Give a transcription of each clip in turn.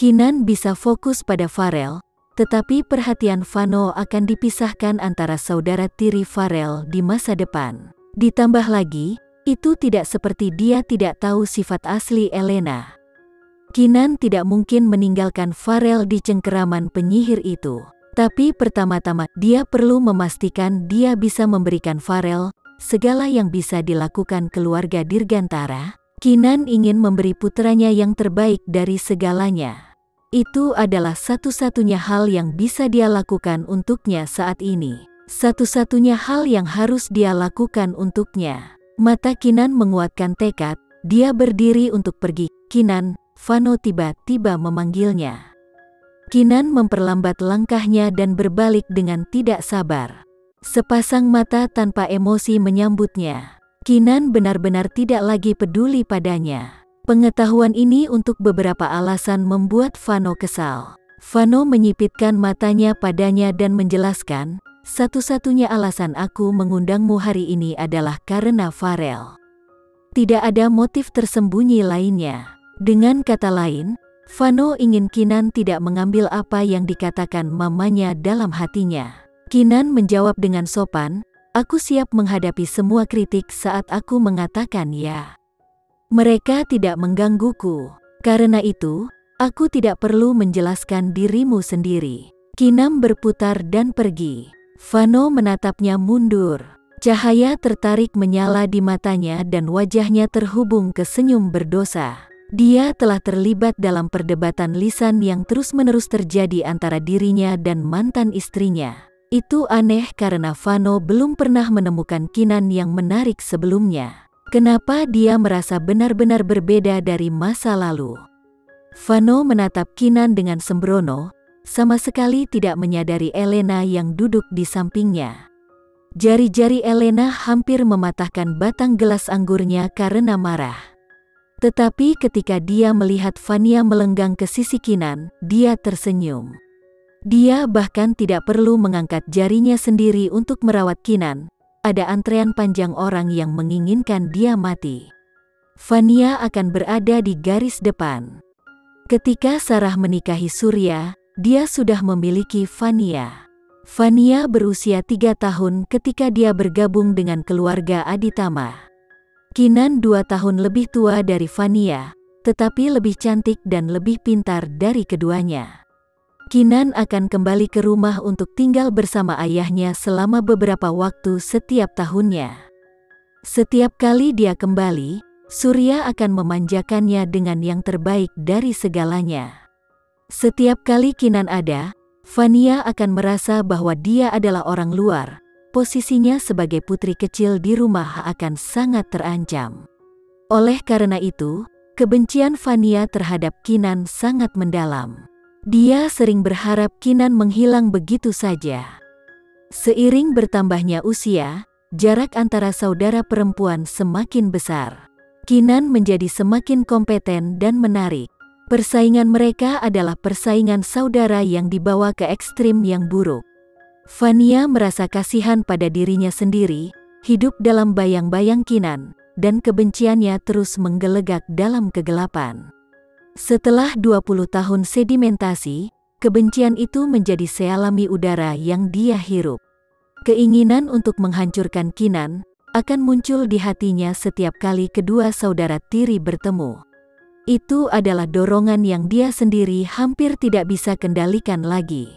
Kinan bisa fokus pada Farel, tetapi perhatian Vano akan dipisahkan antara saudara tiri Farel di masa depan. Ditambah lagi, itu tidak seperti dia tidak tahu sifat asli Elena. Kinan tidak mungkin meninggalkan Farel di cengkeraman penyihir itu. Tapi pertama-tama, dia perlu memastikan dia bisa memberikan Farel segala yang bisa dilakukan keluarga Dirgantara. Kinan ingin memberi putranya yang terbaik dari segalanya. Itu adalah satu-satunya hal yang bisa dia lakukan untuknya saat ini. Satu-satunya hal yang harus dia lakukan untuknya. Mata Kinan menguatkan tekad, dia berdiri untuk pergi. Kinan, Vano tiba-tiba memanggilnya. Kinan memperlambat langkahnya dan berbalik dengan tidak sabar. Sepasang mata tanpa emosi menyambutnya. Kinan benar-benar tidak lagi peduli padanya. Pengetahuan ini untuk beberapa alasan membuat Vano kesal. Vano menyipitkan matanya padanya dan menjelaskan, satu-satunya alasan aku mengundangmu hari ini adalah karena Farel. Tidak ada motif tersembunyi lainnya. Dengan kata lain, Vano ingin Kinan tidak mengambil apa yang dikatakan mamanya dalam hatinya. Kinan menjawab dengan sopan, aku siap menghadapi semua kritik saat aku mengatakan ya. Mereka tidak menggangguku. Karena itu, aku tidak perlu menjelaskan dirimu sendiri. Kinan berputar dan pergi. Vano menatapnya mundur. Cahaya tertarik menyala di matanya dan wajahnya terhubung ke senyum berdosa. Dia telah terlibat dalam perdebatan lisan yang terus-menerus terjadi antara dirinya dan mantan istrinya. Itu aneh karena Vano belum pernah menemukan Kinan yang menarik sebelumnya. Kenapa dia merasa benar-benar berbeda dari masa lalu? Vano menatap Kinan dengan sembrono, sama sekali tidak menyadari Elena yang duduk di sampingnya. Jari-jari Elena hampir mematahkan batang gelas anggurnya karena marah. Tetapi ketika dia melihat Vania melenggang ke sisi Kinan, dia tersenyum. Dia bahkan tidak perlu mengangkat jarinya sendiri untuk merawat Kinan. Ada antrean panjang orang yang menginginkan dia mati. Vania akan berada di garis depan. Ketika Sarah menikahi Surya, dia sudah memiliki Vania. Vania berusia 3 tahun ketika dia bergabung dengan keluarga Aditama. Kinan 2 tahun lebih tua dari Vania, tetapi lebih cantik dan lebih pintar dari keduanya. Kinan akan kembali ke rumah untuk tinggal bersama ayahnya selama beberapa waktu setiap tahunnya. Setiap kali dia kembali, Surya akan memanjakannya dengan yang terbaik dari segalanya. Setiap kali Kinan ada, Vania akan merasa bahwa dia adalah orang luar. Posisinya sebagai putri kecil di rumah akan sangat terancam. Oleh karena itu, kebencian Vania terhadap Kinan sangat mendalam. Dia sering berharap Kinan menghilang begitu saja. Seiring bertambahnya usia, jarak antara saudara perempuan semakin besar. Kinan menjadi semakin kompeten dan menarik. Persaingan mereka adalah persaingan saudara yang dibawa ke ekstrim yang buruk. Vania merasa kasihan pada dirinya sendiri, hidup dalam bayang-bayang Kinan, dan kebenciannya terus menggelegak dalam kegelapan. Setelah 20 tahun sedimentasi, kebencian itu menjadi sealami udara yang dia hirup. Keinginan untuk menghancurkan Kinan akan muncul di hatinya setiap kali kedua saudara tiri bertemu. Itu adalah dorongan yang dia sendiri hampir tidak bisa kendalikan lagi.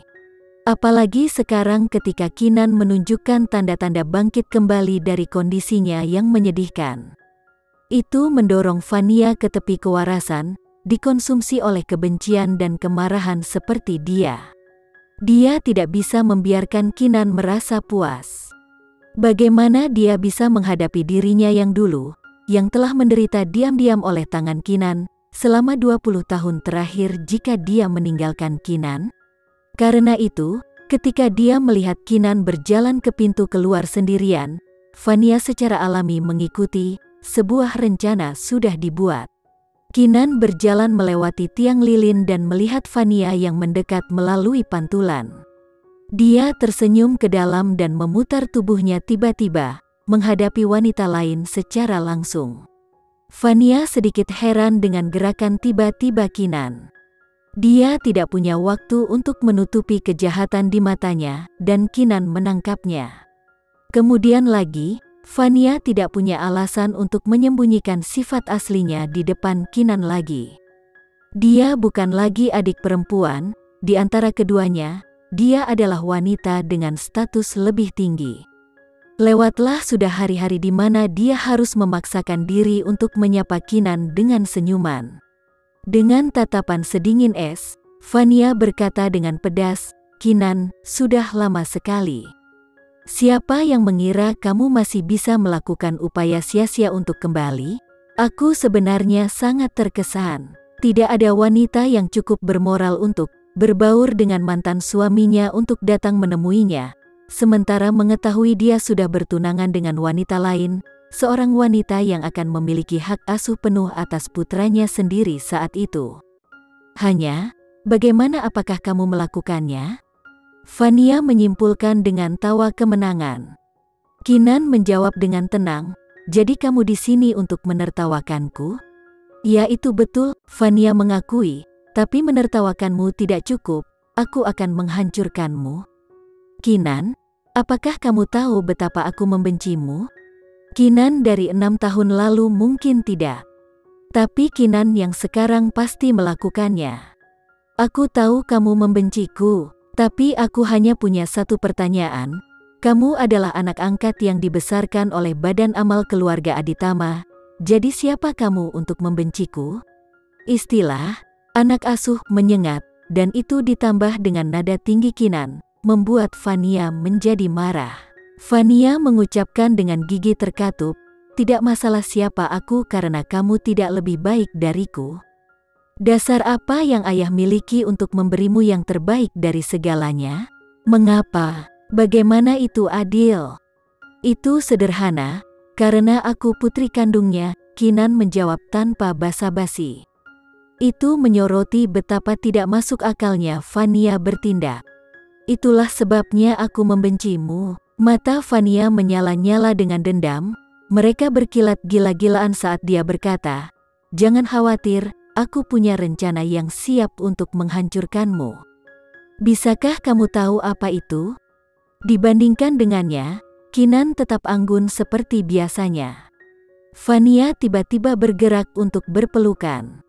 Apalagi sekarang ketika Kinan menunjukkan tanda-tanda bangkit kembali dari kondisinya yang menyedihkan. Itu mendorong Vania ke tepi kewarasan, dikonsumsi oleh kebencian dan kemarahan seperti dia. Dia tidak bisa membiarkan Kinan merasa puas. Bagaimana dia bisa menghadapi dirinya yang dulu, yang telah menderita diam-diam oleh tangan Kinan selama 20 tahun terakhir jika dia meninggalkan Kinan? Karena itu, ketika dia melihat Kinan berjalan ke pintu keluar sendirian, Vania secara alami mengikuti. Sebuah rencana sudah dibuat. Kinan berjalan melewati tiang lilin dan melihat Vania yang mendekat melalui pantulan. Dia tersenyum ke dalam dan memutar tubuhnya tiba-tiba, menghadapi wanita lain secara langsung. Vania sedikit heran dengan gerakan tiba-tiba Kinan. Dia tidak punya waktu untuk menutupi kejahatan di matanya, dan Kinan menangkapnya. Kemudian lagi, Vania tidak punya alasan untuk menyembunyikan sifat aslinya di depan Kinan lagi. Dia bukan lagi adik perempuan, di antara keduanya, dia adalah wanita dengan status lebih tinggi. Lewatlah sudah hari-hari di mana dia harus memaksakan diri untuk menyapa Kinan dengan senyuman. Dengan tatapan sedingin es, Vania berkata dengan pedas, "Kinan, sudah lama sekali. Siapa yang mengira kamu masih bisa melakukan upaya sia-sia untuk kembali? Aku sebenarnya sangat terkesan. Tidak ada wanita yang cukup bermoral untuk berbaur dengan mantan suaminya untuk datang menemuinya, sementara mengetahui dia sudah bertunangan dengan wanita lain, seorang wanita yang akan memiliki hak asuh penuh atas putranya sendiri saat itu. Hanya, bagaimana apakah kamu melakukannya?" Vania menyimpulkan dengan tawa kemenangan. Kinan menjawab dengan tenang, "Jadi kamu di sini untuk menertawakanku?" "Ya, itu betul," Vania mengakui, "tapi menertawakanmu tidak cukup, aku akan menghancurkanmu." "Kinan, apakah kamu tahu betapa aku membencimu?" Kinan dari 6 tahun lalu mungkin tidak. Tapi Kinan yang sekarang pasti melakukannya. "Aku tahu kamu membenciku. Tapi aku hanya punya satu pertanyaan. Kamu adalah anak angkat yang dibesarkan oleh Badan Amal Keluarga Aditama. Jadi siapa kamu untuk membenciku?" Istilah anak asuh menyengat, dan itu ditambah dengan nada tinggi Kinan, membuat Vania menjadi marah. Vania mengucapkan dengan gigi terkatup, "Tidak masalah siapa aku karena kamu tidak lebih baik dariku. Dasar apa yang ayah miliki untuk memberimu yang terbaik dari segalanya? Mengapa? Bagaimana itu adil?" "Itu sederhana, karena aku putri kandungnya," Kinan menjawab tanpa basa-basi. Itu menyoroti betapa tidak masuk akalnya Vania bertindak. "Itulah sebabnya aku membencimu." Mata Vania menyala-nyala dengan dendam, mereka berkilat gila-gilaan saat dia berkata, "Jangan khawatir, aku punya rencana yang siap untuk menghancurkanmu. Bisakah kamu tahu apa itu?" Dibandingkan dengannya, Kinan tetap anggun seperti biasanya. Vania tiba-tiba bergerak untuk berpelukan.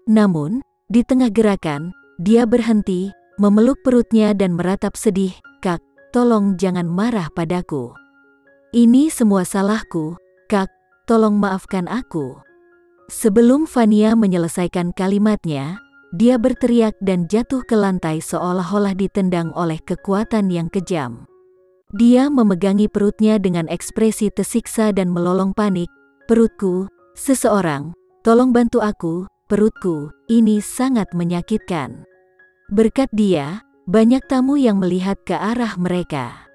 Namun, di tengah gerakan, dia berhenti, memeluk perutnya dan meratap sedih, "Kak, tolong jangan marah padaku. Ini semua salahku, Kak, tolong maafkan aku." Sebelum Vania menyelesaikan kalimatnya, dia berteriak dan jatuh ke lantai seolah-olah ditendang oleh kekuatan yang kejam. Dia memegangi perutnya dengan ekspresi tersiksa dan melolong panik, "Perutku, seseorang, tolong bantu aku, perutku, ini sangat menyakitkan." Berkat dia, banyak tamu yang melihat ke arah mereka.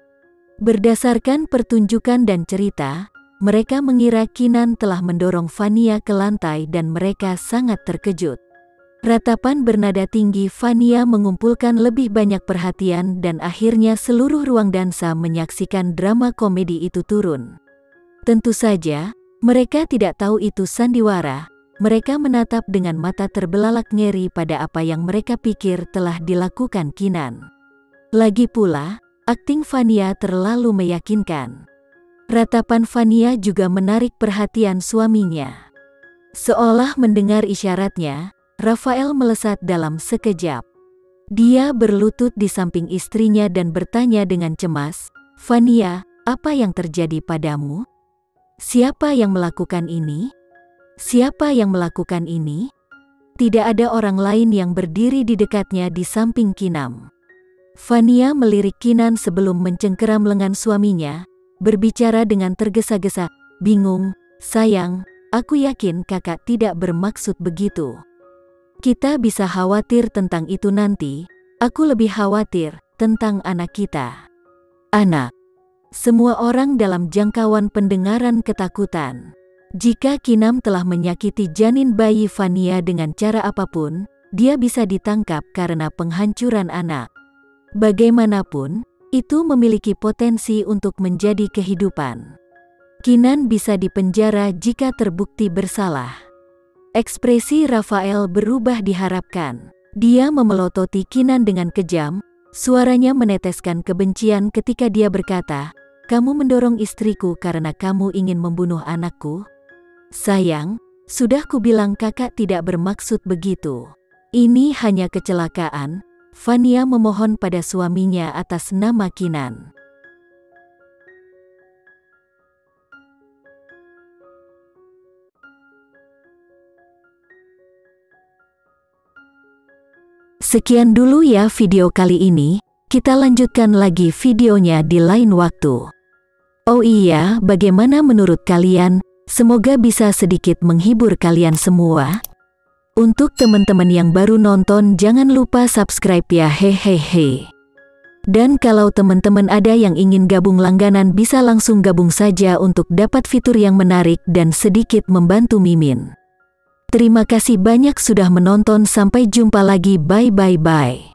Berdasarkan pertunjukan dan cerita, mereka mengira Kinan telah mendorong Vania ke lantai dan mereka sangat terkejut. Ratapan bernada tinggi Vania mengumpulkan lebih banyak perhatian dan akhirnya seluruh ruang dansa menyaksikan drama komedi itu turun. Tentu saja, mereka tidak tahu itu sandiwara. Mereka menatap dengan mata terbelalak ngeri pada apa yang mereka pikir telah dilakukan Kinan. Lagi pula, akting Vania terlalu meyakinkan. Ratapan Vania juga menarik perhatian suaminya. Seolah mendengar isyaratnya, Rafael melesat dalam sekejap. Dia berlutut di samping istrinya dan bertanya dengan cemas, "Vania, apa yang terjadi padamu? Siapa yang melakukan ini? Siapa yang melakukan ini?" Tidak ada orang lain yang berdiri di dekatnya di samping Kinan. Vania melirik Kinan sebelum mencengkeram lengan suaminya, berbicara dengan tergesa-gesa, "Bingung, sayang, aku yakin kakak tidak bermaksud begitu. Kita bisa khawatir tentang itu nanti, aku lebih khawatir tentang anak kita." Anak. Semua orang dalam jangkauan pendengaran ketakutan. Jika Kinan telah menyakiti janin bayi Vania dengan cara apapun, dia bisa ditangkap karena penghancuran anak. Bagaimanapun, itu memiliki potensi untuk menjadi kehidupan. Kinan bisa dipenjara jika terbukti bersalah. Ekspresi Rafael berubah diharapkan. Dia memelototi Kinan dengan kejam, suaranya meneteskan kebencian ketika dia berkata, "Kamu mendorong istriku karena kamu ingin membunuh anakku?" "Sayang, sudah kubilang kakak tidak bermaksud begitu. Ini hanya kecelakaan." Vania memohon pada suaminya atas nama Kinan. Sekian dulu ya video kali ini, kita lanjutkan lagi videonya di lain waktu. Oh iya, bagaimana menurut kalian? Semoga bisa sedikit menghibur kalian semua. Untuk teman-teman yang baru nonton jangan lupa subscribe ya hehehe. Dan kalau teman-teman ada yang ingin gabung langganan bisa langsung gabung saja untuk dapat fitur yang menarik dan sedikit membantu Mimin. Terima kasih banyak sudah menonton, sampai jumpa lagi, bye.